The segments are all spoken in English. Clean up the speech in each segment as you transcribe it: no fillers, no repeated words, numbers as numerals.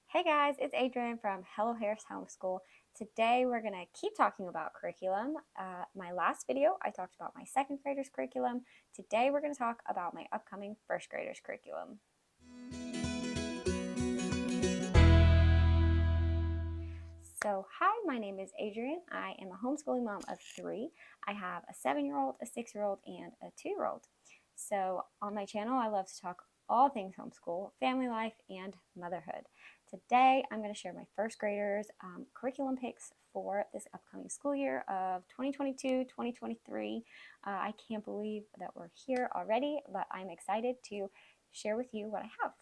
Hey guys, it's Adrienne from Hello Harris Homeschool. Today we're going to keep talking about curriculum. My last video, I talked about my second graders curriculum. Today we're going to talk about my upcoming first graders curriculum. So, hi, my name is Adrienne. I am a homeschooling mom of 3. I have a 7-year-old, a 6-year-old, and a 2-year-old. So, on my channel, I love to talk all things homeschool, family life, and motherhood. Today, I'm going to share my first graders curriculum picks for this upcoming school year of 2022-2023. I can't believe that we're here already, but I'm excited to share with you what I have.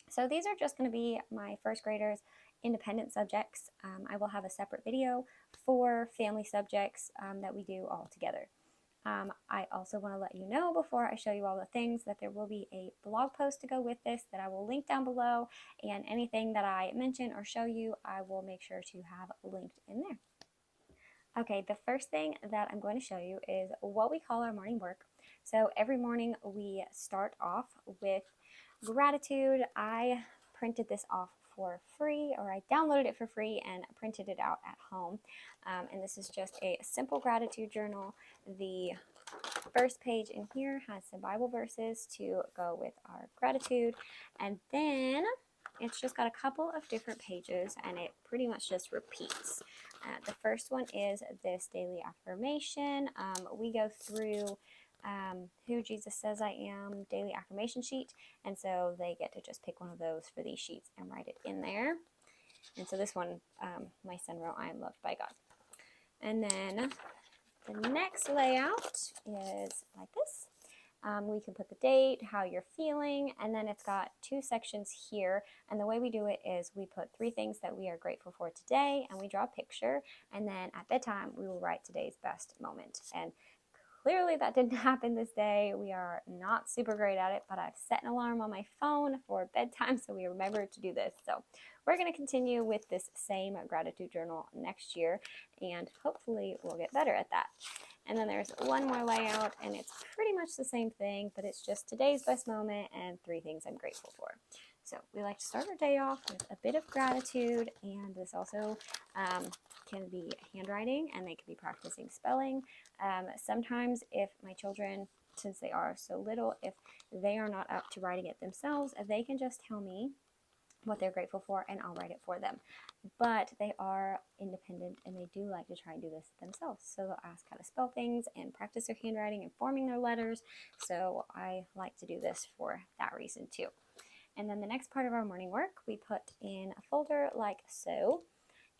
So these are just going to be my first graders independent subjects. I will have a separate video for family subjects that we do all together. I also want to let you know before I show you all the things that there will be a blog post to go with this that I will link down below, and anything that I mention or show you I will make sure to have linked in there. Okay, the first thing that I'm going to show you is what we call our morning work. So every morning we start off with gratitude. I printed this off for free, or I downloaded it for free and printed it out at home. And this is just a simple gratitude journal. The first page in here has some Bible verses to go with our gratitude, and then it's just got a couple of different pages and it pretty much just repeats. The first one is this daily affirmation. We go through who Jesus says I am daily affirmation sheet, and so they get to just pick one of those for these sheets and write it in there. And so this one, my son wrote, I am loved by God. And then the next layout is like this. We can put the date, how you're feeling, and then it's got 2 sections here. And the way we do it is we put 3 things that we are grateful for today, and we draw a picture, and then at bedtime we will write today's best moment. And clearly that didn't happen this day. We are not super great at it, but I've set an alarm on my phone for bedtime so we remember to do this. So we're going to continue with this same gratitude journal next year, and hopefully we'll get better at that. And then there's one more layout, and it's pretty much the same thing, but it's just today's best moment and 3 things I'm grateful for. So we like to start our day off with a bit of gratitude, and this also can be handwriting, and they can be practicing spelling. Sometimes if my children, since they are so little, if they are not up to writing it themselves, they can just tell me what they're grateful for and I'll write it for them. But they are independent and they do like to try and do this themselves. So they'll ask how to spell things and practice their handwriting and forming their letters. So I like to do this for that reason too. And then the next part of our morning work we put in a folder like so.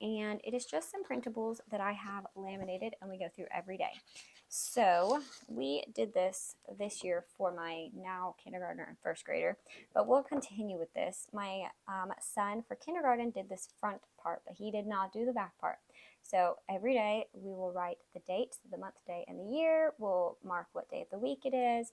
And it is just some printables that I have laminated and we go through every day. So we did this year for my now kindergartner and first grader, but we'll continue with this. My son for kindergarten did this front part, but he did not do the back part. So every day we will write the date, the month, day, and the year. We'll mark what day of the week it is.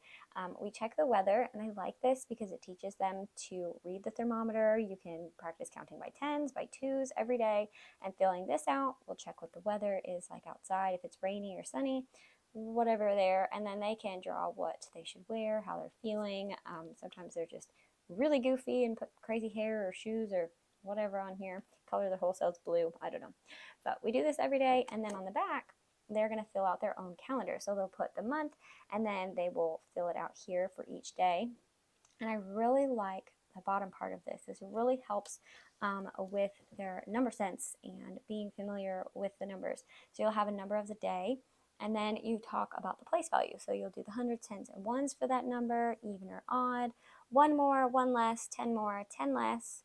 We check the weather, and I like this because it teaches them to read the thermometer. You can practice counting by 10s, by 2s every day, and filling this out. We'll check what the weather is like outside, if it's rainy or sunny, whatever there, and then they can draw what they should wear, how they're feeling. Sometimes they're just really goofy and put crazy hair or shoes or whatever on here, color their whole selves blue, I don't know. But we do this every day, and then on the back they're going to fill out their own calendar. So they'll put the month and then they will fill it out here for each day. And I really like the bottom part of this. This really helps with their number sense and being familiar with the numbers. So you'll have a number of the day, and then you talk about the place value. So you'll do the hundreds, tens, and ones for that number, even or odd, 1 more, 1 less, 10 more, 10 less.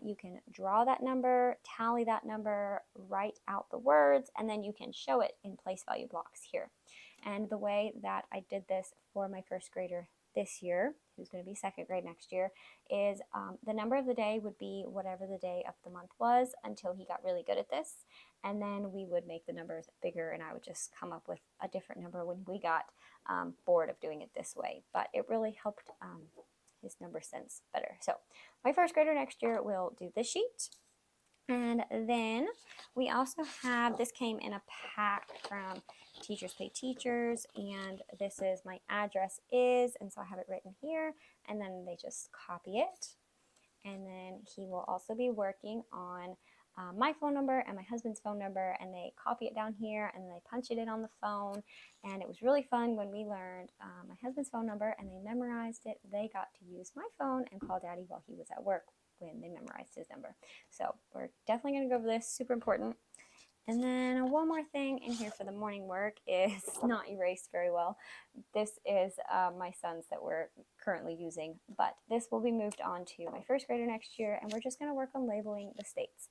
You can draw that number, tally that number, write out the words, and then you can show it in place value blocks here. And the way that I did this for my first grader this year, who's going to be second grade next year, is the number of the day would be whatever the day of the month was until he got really good at this. And then we would make the numbers bigger, and I would just come up with a different number when we got bored of doing it this way. But it really helped his number sense better. So my first grader next year will do this sheet. And then we also have, this came in a pack from Teachers Pay Teachers, and this is my address is, and so I have it written here, and then they just copy it. and then he will also be working on my phone number and my husband's phone number, and they copy it down here and they punch it in on the phone. And it was really fun when we learned my husband's phone number and they memorized it. They got to use my phone and call Daddy while he was at work when they memorized his number. So we're definitely going to go over this, super important. And then one more thing in here for the morning work is not erased very well. This is my son's that we're currently using, but this will be moved on to my first grader next year, and we're just going to work on labeling the states.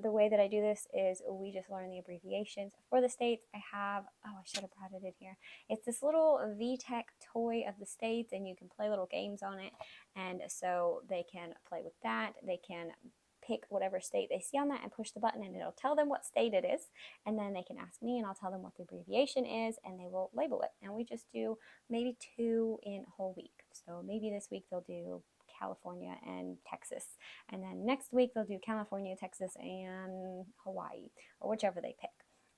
The way that I do this is we just learn the abbreviations for the states. I have, I should have brought it in here. It's this little VTech toy of the states, and you can play little games on it, and so they can play with that. They can pick whatever state they see on that and push the button, and it'll tell them what state it is, and then they can ask me and I'll tell them what the abbreviation is and they will label it. And we just do maybe 2 in a whole week. So maybe this week they'll do California and Texas, and then next week they'll do California, Texas, and Hawaii, or whichever they pick.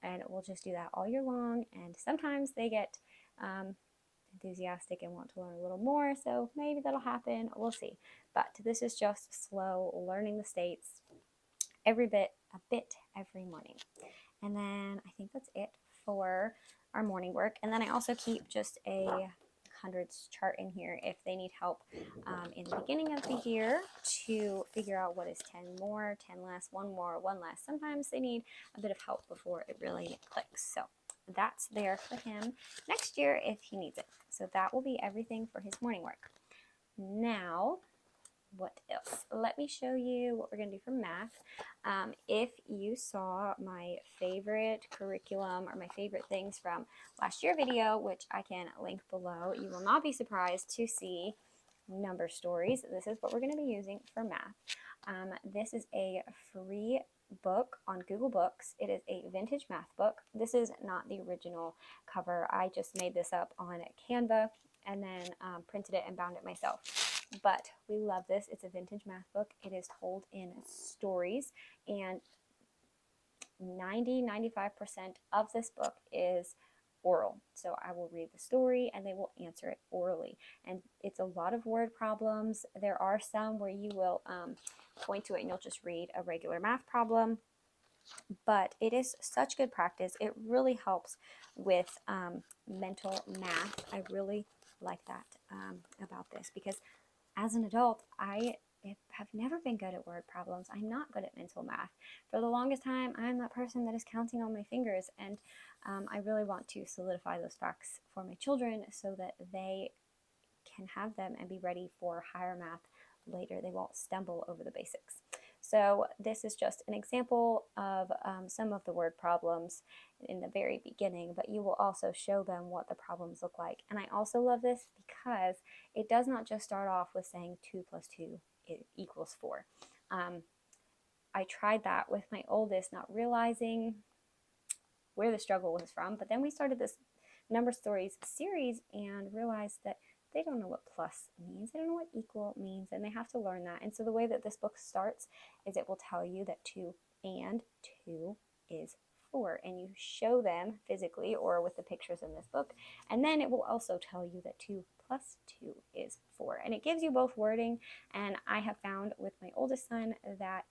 And we'll just do that all year long, and sometimes they get enthusiastic and want to learn a little more, so maybe that'll happen. We'll see. But this is just slow learning the states a bit every morning. And then I think that's it for our morning work. And then I also keep just a hundreds chart in here if they need help in the beginning of the year to figure out what is 10 more, 10 less, 1 more, 1 less. Sometimes they need a bit of help before it really clicks. So that's there for him next year if he needs it. So that will be everything for his morning work. Now, what else? Let me show you what we're going to do for math. If you saw my favorite curriculum or my favorite things from last year video, which I can link below, you will not be surprised to see number stories. This is what we're going to be using for math. This is a free book on Google Books. It is a vintage math book. This is not the original cover. I just made this up on Canva and then printed it and bound it myself. But we love this. It's a vintage math book. It is told in stories, and 95% of this book is oral. So I will read the story and they will answer it orally. And it's a lot of word problems. There are some where you will point to it and you'll just read a regular math problem. But it is such good practice. It really helps with mental math. I really like that about this, because as an adult, I have never been good at word problems. I'm not good at mental math. For the longest time, I'm that person that is counting on my fingers, and I really want to solidify those facts for my children so that they can have them and be ready for higher math later. They won't stumble over the basics. So this is just an example of some of the word problems in the very beginning, but you will also show them what the problems look like. And I also love this because it does not just start off with saying 2 plus 2 equals 4. I tried that with my oldest, not realizing where the struggle was from, but then we started this number stories series and realized that they don't know what plus means. They don't know what equal means, and they have to learn that. And so the way that this book starts is it will tell you that 2 and 2 is 4, and you show them physically or with the pictures in this book, and then it will also tell you that 2 plus 2 is 4, and it gives you both wording. And I have found with my oldest son that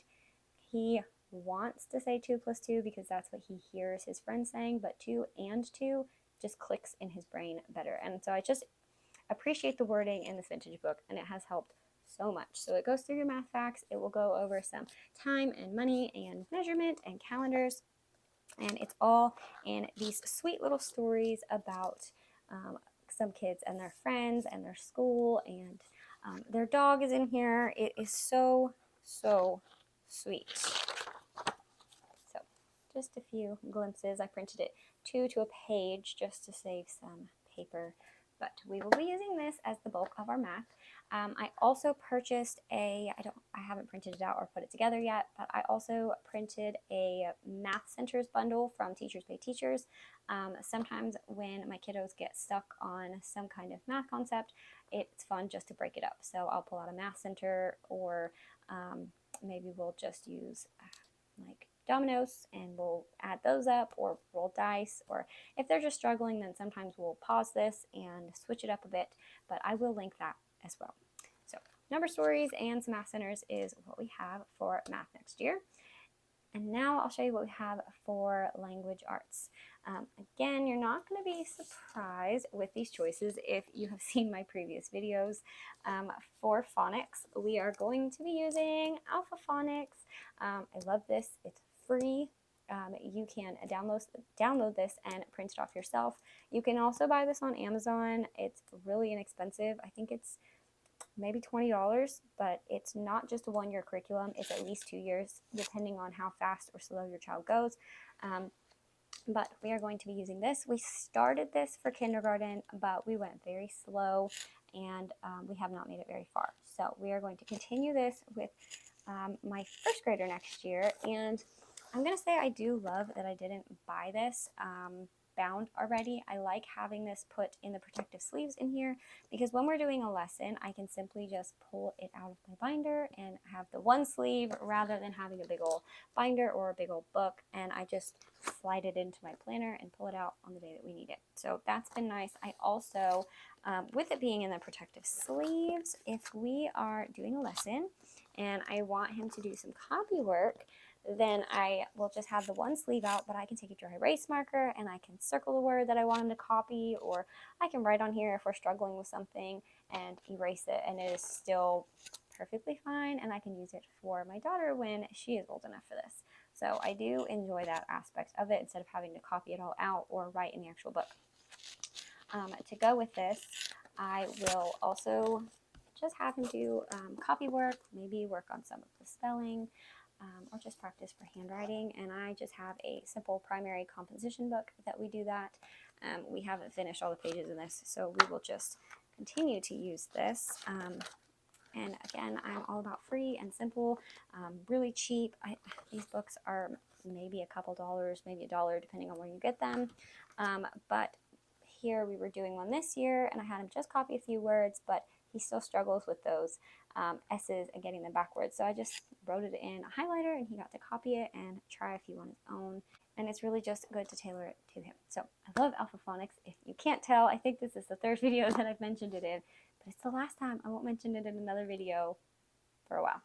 he wants to say 2 plus 2 because that's what he hears his friends saying, but 2 and 2 just clicks in his brain better. And so I just appreciate the wording in this vintage book, and it has helped so much. So it goes through your math facts. It will go over some time and money and measurement and calendars, and it's all in these sweet little stories about some kids and their friends and their school, and their dog is in here. It is so sweet. So just a few glimpses. I printed it 2 to a page just to save some paper, but we will be using this as the bulk of our math. I also purchased I haven't printed it out or put it together yet, but I also printed a Math Centers bundle from Teachers Pay Teachers. Sometimes when my kiddos get stuck on some kind of math concept, it's fun just to break it up. So I'll pull out a Math Center, or maybe we'll just use like dominoes and we'll add those up, or roll dice, or if they're just struggling, then sometimes we'll pause this and switch it up a bit, but I will link that as well. So number stories and some math centers is what we have for math next year. And now I'll show you what we have for language arts. Again, you're not going to be surprised with these choices if you have seen my previous videos. For phonics, we are going to be using Alpha Phonics. I love this. It's free. You can download this and print it off yourself. You can also buy this on Amazon. It's really inexpensive. I think it's maybe $20, but it's not just a one-year curriculum. It's at least 2 years, depending on how fast or slow your child goes. But we are going to be using this. We started this for kindergarten, but we went very slow, and we have not made it very far. So we are going to continue this with my first grader next year. And I'm going to say I do love that I didn't buy this bound already. I like having this put in the protective sleeves in here because when we're doing a lesson, I can simply just pull it out of my binder and have the one sleeve rather than having a big old binder or a big old book, and I just slide it into my planner and pull it out on the day that we need it. So that's been nice. I also, with it being in the protective sleeves, if we are doing a lesson and I want him to do some copy work, then I will just have the one sleeve out, but I can take a dry erase marker and I can circle the word that I want him to copy, or I can write on here if we're struggling with something and erase it, and it is still perfectly fine, and I can use it for my daughter when she is old enough for this. So I do enjoy that aspect of it instead of having to copy it all out or write in the actual book. To go with this, I will also just have him do copy work, maybe work on some of the spelling, or just practice for handwriting. And I just have a simple primary composition book that we do that. We haven't finished all the pages in this, so we will just continue to use this. And again, I'm all about free and simple, really cheap. These books are maybe a couple dollars, maybe $1, depending on where you get them. But here we were doing one this year, and I had him just copy a few words, but he still struggles with those S's and getting them backwards. So I just wrote it in a highlighter, and he got to copy it and try a few on his own. And it's really just good to tailor it to him. So I love Alpha Phonics. If you can't tell, I think this is the third video that I've mentioned it in, but it's the last time. I won't mention it in another video for a while.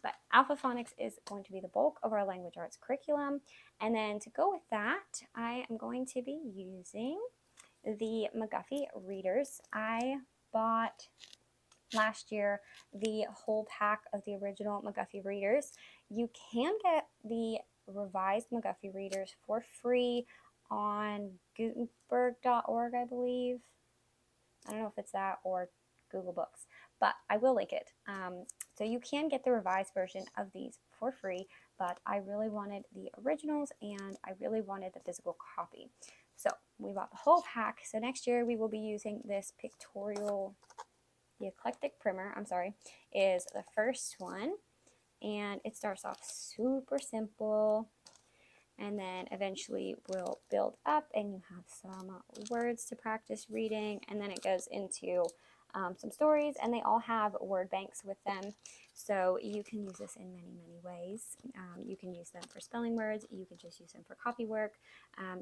But Alpha Phonics is going to be the bulk of our language arts curriculum. And then to go with that, I am going to be using the McGuffey readers. I bought last year the whole pack of the original McGuffey readers. You can get the revised McGuffey readers for free on Gutenberg.org, I believe. I don't know if it's that or Google Books, but I will link it. So you can get the revised version of these for free, but I really wanted the originals and I really wanted the physical copy. So we bought the whole pack. So next year we will be using this pictorial, the eclectic primer, is the first one. And it starts off super simple. And then eventually we'll build up and you have some words to practice reading. And then it goes into some stories, and they all have word banks with them. So you can use this in many, many ways. You can use them for spelling words. You can just use them for copy work.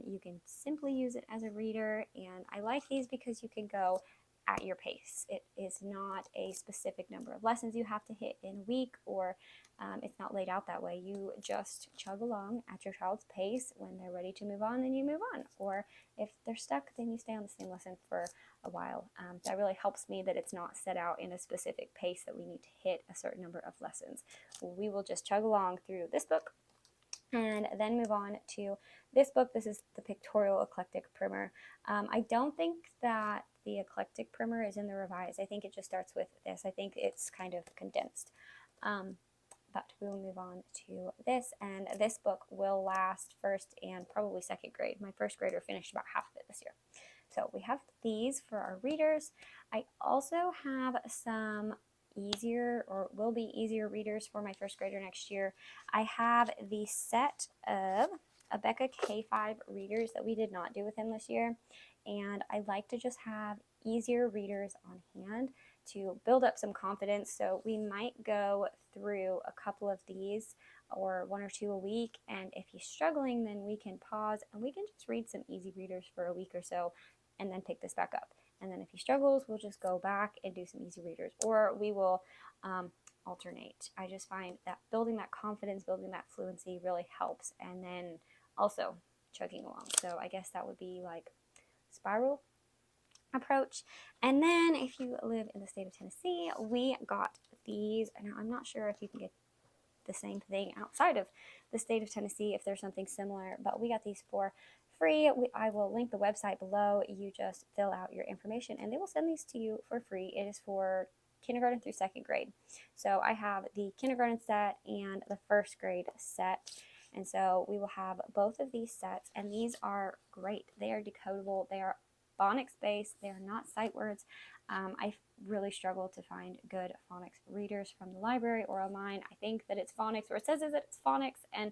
You can simply use it as a reader. And I like these because you can go at your pace. It is not a specific number of lessons you have to hit in a week, or it's not laid out that way. You just chug along at your child's pace. When they're ready to move on, then you move on. Or if they're stuck, then you stay on the same lesson for a while. That really helps me that it's not set out in a specific pace that we need to hit a certain number of lessons. We will just chug along through this book and then move on to this book. This is the Pictorial Eclectic Primer. I don't think that the Eclectic Primer is in the revised. I think it just starts with this. I think it's kind of condensed. But we will move on to this, and this book will last first and probably second grade. My first grader finished about half of it this year. So we have these for our readers. I also have some easier, or will be easier, readers for my first grader next year. I have the set of Abeka K5 readers that we did not do with him this year, and I like to just have easier readers on hand to build up some confidence. So we might go through a couple of these, or 1 or 2 a week, and if he's struggling, then we can pause and we can just read some easy readers for a week or so and then pick this back up. and then if he struggles, we'll just go back and do some easy readers, or we will alternate. I just find that building that confidence, building that fluency really helps, and then also chugging along. So I guess that would be like spiral approach. And then if you live in the state of Tennessee, we got these. Now I'm not sure if you can get the same thing outside of the state of Tennessee, if there's something similar, but we got these for free. I will link the website below. You just fill out your information and they will send these to you for free. It is for kindergarten through second grade. So I have the kindergarten set and the first grade set. And so we will have both of these sets, and these are great. They are decodable. They are phonics based. They are not sight words. I really struggle to find good phonics readers from the library or online. I think that it's phonics, or it says that it's phonics, and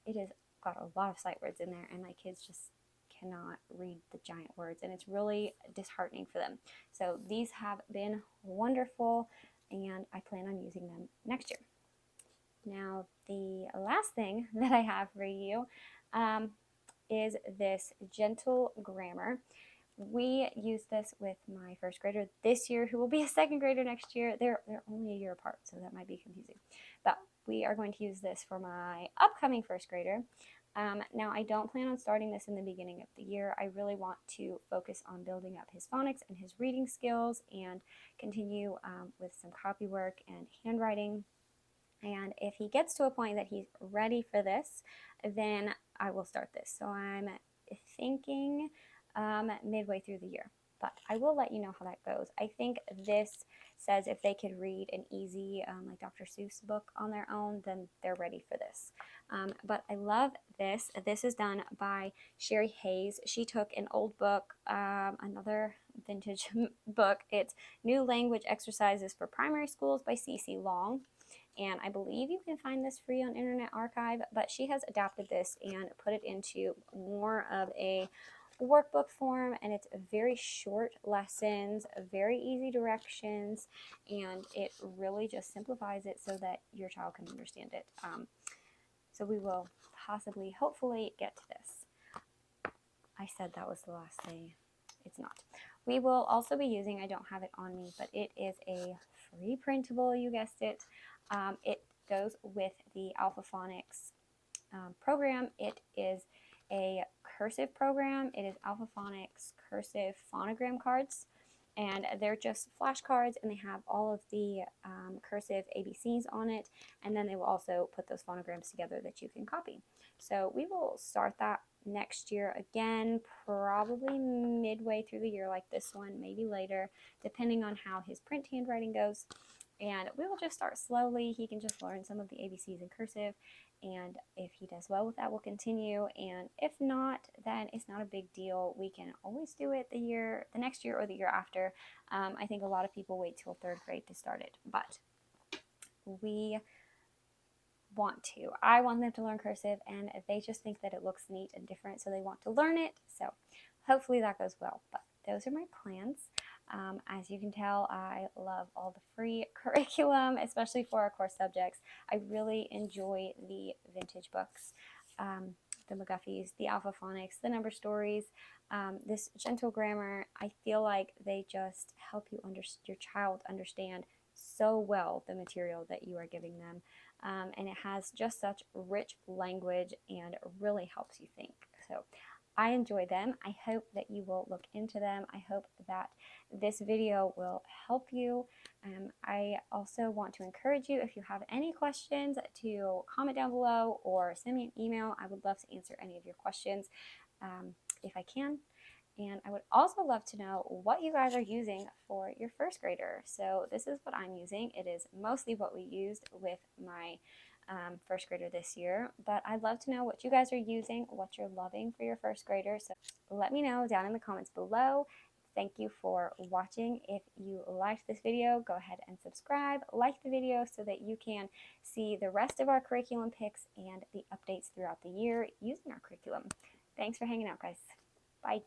it has got a lot of sight words in there, and my kids just cannot read the giant words, and it's really disheartening for them. So these have been wonderful, and I plan on using them next year. Now, the last thing that I have for you is this gentle grammar. We use this with my first grader this year, who will be a second grader next year. They're only a year apart, so that might be confusing. But we are going to use this for my upcoming first grader. Now, I don't plan on starting this in the beginning of the year. I really want to focus on building up his phonics and his reading skills, and continue with some copy work and handwriting. And if he gets to a point that he's ready for this, then I will start this. So I'm thinking midway through the year, but I will let you know how that goes. I think this says if they could read an easy like Dr. Seuss book on their own, then they're ready for this. But I love this. This is done by Sherry Hayes. She took an old book, another vintage book. It's New Language Exercises for Primary Schools by C.C. Long. And I believe you can find this free on Internet Archive, but she has adapted this and put it into more of a workbook form, and it's very short lessons, very easy directions, and it really just simplifies it so that your child can understand it. So we will possibly, hopefully, get to this. I said that was the last thing. It's not. We will also be using, I don't have it on me, but it is a free printable, you guessed it. It goes with the Alpha Phonics program. It is a cursive program. It is Alpha Phonics cursive phonogram cards, and they're just flashcards, and they have all of the cursive ABCs on it, and then they will also put those phonograms together that you can copy. So we will start that next year again, probably midway through the year like this one, maybe later, depending on how his print handwriting goes. And we will just start slowly. He can just learn some of the ABCs in cursive, and if he does well with that, we'll continue, and if not, then it's not a big deal. We can always do it the next year or the year after. I think a lot of people wait till third grade to start it, but we want to. I want them to learn cursive, and they just think that it looks neat and different, so they want to learn it. So hopefully that goes well, but those are my plans. As you can tell, I love all the free curriculum, especially for our core subjects. I really enjoy the vintage books, the McGuffies, the Alpha Phonics, the number stories, this gentle grammar. I feel like they just help you your child understand so well the material that you are giving them. And it has just such rich language and really helps you think. So I enjoy them. I hope that you will look into them. I hope that this video will help you. I also want to encourage you, if you have any questions, to comment down below or send me an email. I would love to answer any of your questions if I can. And I would also love to know what you guys are using for your first grader. So this is what I'm using. It is mostly what we used with my first grader this year, but I'd love to know what you guys are using, what you're loving for your first grader. So let me know down in the comments below. Thank you for watching. If you liked this video, go ahead and subscribe, like the video so that you can see the rest of our curriculum picks and the updates throughout the year using our curriculum. Thanks for hanging out, guys. Bye.